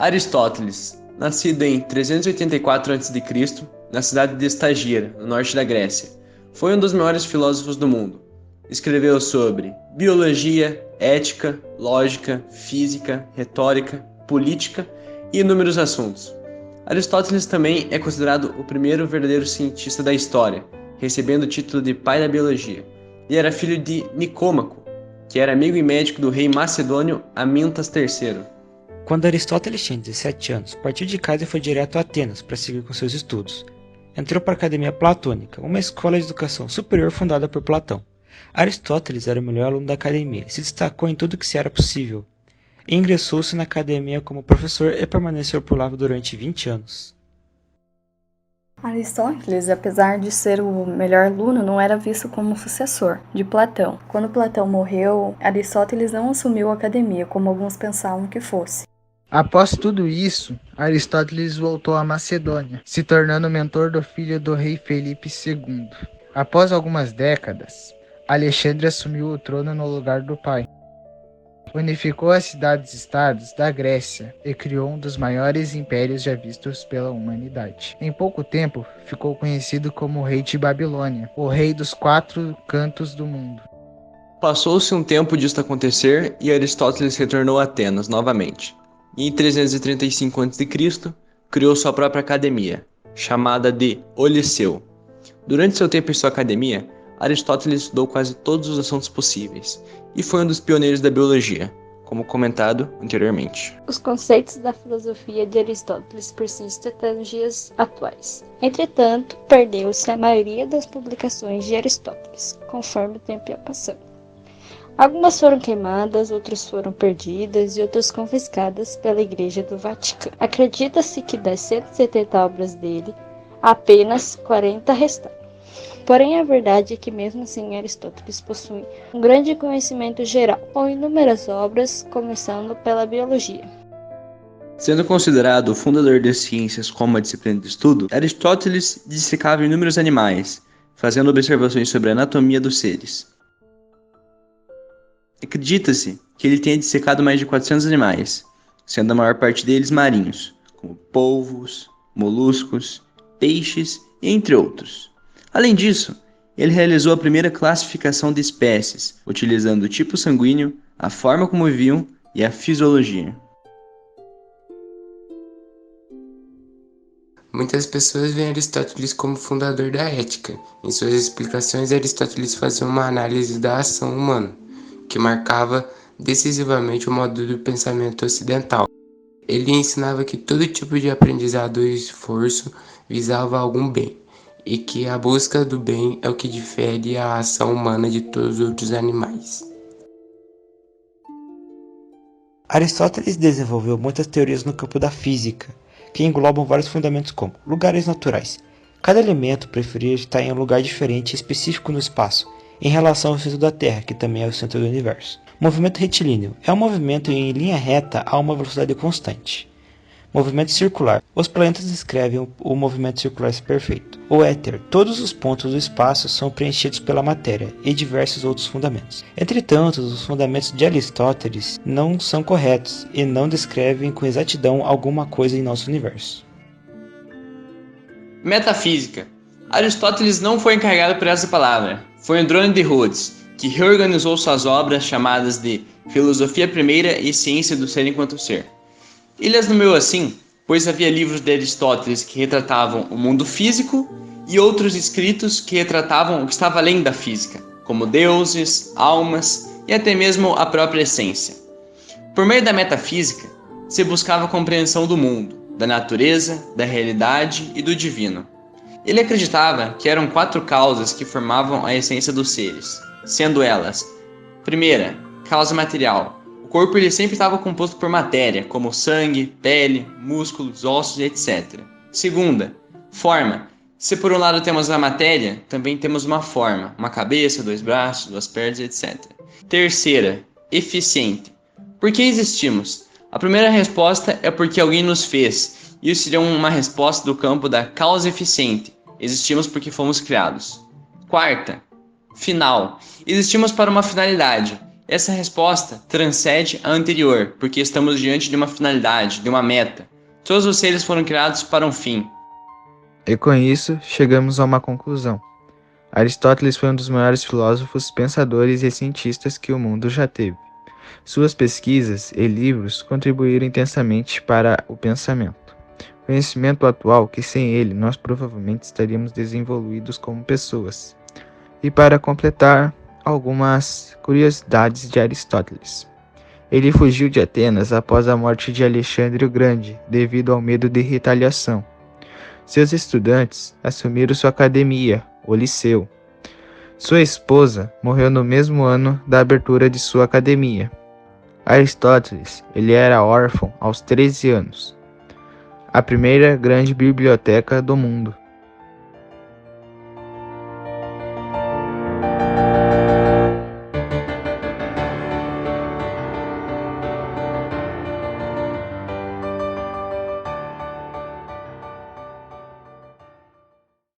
Aristóteles, nascido em 384 a.C., na cidade de Estagira, no norte da Grécia, foi um dos maiores filósofos do mundo. Escreveu sobre biologia, ética, lógica, física, retórica, política e inúmeros assuntos. Aristóteles também é considerado o primeiro verdadeiro cientista da história, recebendo o título de pai da biologia. E era filho de Nicômaco, que era amigo e médico do rei macedônio Amintas III. Quando Aristóteles tinha 17 anos, partiu de casa e foi direto a Atenas para seguir com seus estudos. Entrou para a Academia Platônica, uma escola de educação superior fundada por Platão. Aristóteles era o melhor aluno da academia e se destacou em tudo que se era possível. Ingressou-se na academia como professor e permaneceu por lá durante 20 anos. Aristóteles, apesar de ser o melhor aluno, não era visto como sucessor de Platão. Quando Platão morreu, Aristóteles não assumiu a academia, como alguns pensavam que fosse. Após tudo isso, Aristóteles voltou à Macedônia, se tornando mentor do filho do rei Felipe II. Após algumas décadas, Alexandre assumiu o trono no lugar do pai. Unificou as cidades-estados da Grécia e criou um dos maiores impérios já vistos pela humanidade. Em pouco tempo, ficou conhecido como o rei de Babilônia, o rei dos 4 cantos do mundo. Passou-se um tempo disto acontecer e Aristóteles retornou a Atenas novamente. E em 335 a.C., criou sua própria academia, chamada de O Liceu. Durante seu tempo em sua academia, Aristóteles estudou quase todos os assuntos possíveis e foi um dos pioneiros da biologia, como comentado anteriormente. Os conceitos da filosofia de Aristóteles persistem até nos dias atuais. Entretanto, perdeu-se a maioria das publicações de Aristóteles, conforme o tempo ia passando. Algumas foram queimadas, outras foram perdidas e outras confiscadas pela Igreja do Vaticano. Acredita-se que das 170 obras dele, apenas 40 restaram. Porém, a verdade é que mesmo assim Aristóteles possui um grande conhecimento geral, com inúmeras obras, começando pela biologia. Sendo considerado o fundador das ciências como uma disciplina de estudo, Aristóteles dissecava inúmeros animais, fazendo observações sobre a anatomia dos seres. Acredita-se que ele tenha dissecado mais de 400 animais, sendo a maior parte deles marinhos, como polvos, moluscos, peixes e entre outros. Além disso, ele realizou a primeira classificação de espécies, utilizando o tipo sanguíneo, a forma como viviam e a fisiologia. Muitas pessoas veem Aristóteles como fundador da ética. Em suas explicações, Aristóteles fazia uma análise da ação humana, que marcava decisivamente o modo do pensamento ocidental. Ele ensinava que todo tipo de aprendizado e esforço visava algum bem, e que a busca do bem é o que difere a ação humana de todos os outros animais. Aristóteles desenvolveu muitas teorias no campo da física, que englobam vários fundamentos como lugares naturais. Cada elemento preferia estar em um lugar diferente e específico no espaço, em relação ao centro da Terra, que também é o centro do universo. Movimento retilíneo é um movimento em linha reta a uma velocidade constante. Movimento circular. Os planetas descrevem o movimento circular perfeito. O éter. Todos os pontos do espaço são preenchidos pela matéria e diversos outros fundamentos. Entretanto, os fundamentos de Aristóteles não são corretos e não descrevem com exatidão alguma coisa em nosso universo. Metafísica. Aristóteles não foi encarregado por essa palavra. Foi Andrônico de Rhodes, que reorganizou suas obras chamadas de Filosofia Primeira e Ciência do Ser enquanto Ser. Ele as nomeou assim, pois havia livros de Aristóteles que retratavam o mundo físico e outros escritos que retratavam o que estava além da física, como deuses, almas e até mesmo a própria essência. Por meio da metafísica, se buscava a compreensão do mundo, da natureza, da realidade e do divino. Ele acreditava que eram 4 causas que formavam a essência dos seres, sendo elas: primeira, causa material. O corpo ele sempre estava composto por matéria, como sangue, pele, músculos, ossos, etc. Segunda, forma. Se por um lado temos a matéria, também temos uma forma, uma cabeça, 2 braços, 2 pernas, etc. Terceira, eficiente. Por que existimos? A primeira resposta é porque alguém nos fez. Isso seria uma resposta do campo da causa eficiente. Existimos porque fomos criados. Quarta, final. Existimos para uma finalidade. Essa resposta transcende a anterior, porque estamos diante de uma finalidade, de uma meta. Todos os seres foram criados para um fim. E com isso, chegamos a uma conclusão. Aristóteles foi um dos maiores filósofos, pensadores e cientistas que o mundo já teve. Suas pesquisas e livros contribuíram intensamente para o pensamento. Conhecimento atual que sem ele nós provavelmente estaríamos desenvolvidos como pessoas. E para completar, algumas curiosidades de Aristóteles. Ele fugiu de Atenas após a morte de Alexandre o Grande, devido ao medo de retaliação. Seus estudantes assumiram sua academia, o Liceu. Sua esposa morreu no mesmo ano da abertura de sua academia. Aristóteles, ele era órfão aos 13 anos. A primeira grande biblioteca do mundo.